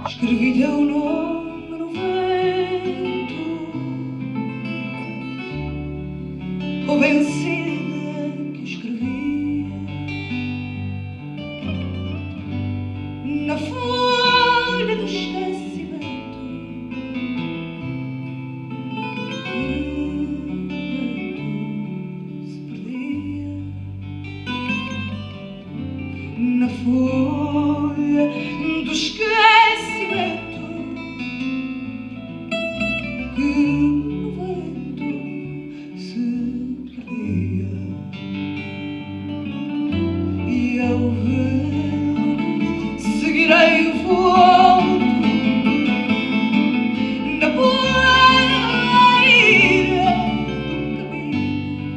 Escrevi teu nome no vento, convencida que escrevia na folha do esquecimento. Se perdia na folha do esquecimento. Que no vento se perdia e ao vento seguirei o voo na poeira do caminho.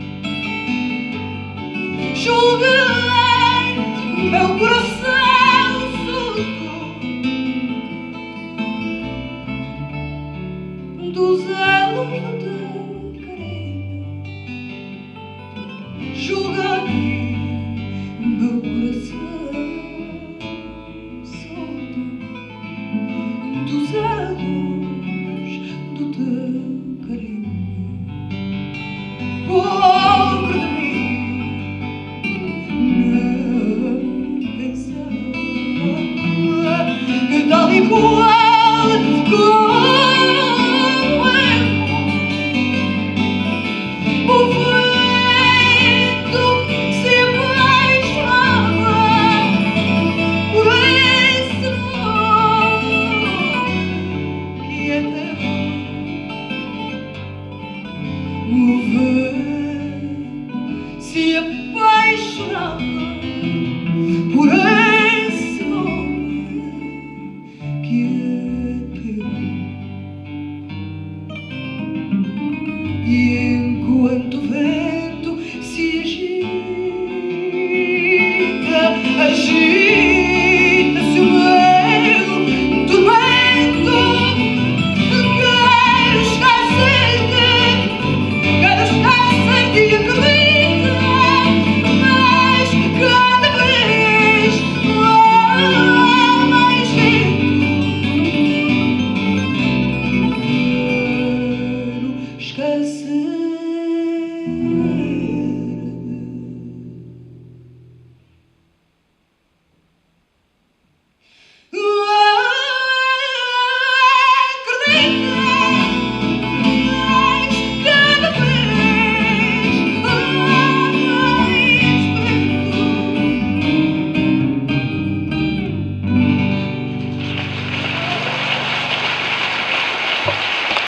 Julguei meu coração surdo dos elos do teu carinho. Julguei meu coração solto dos elos do teu carinho. Pobre de mim, não pensava que tal e qual como o vento se apaixonava por esse nome que é teu. O vento se apaixonava por esse nome que é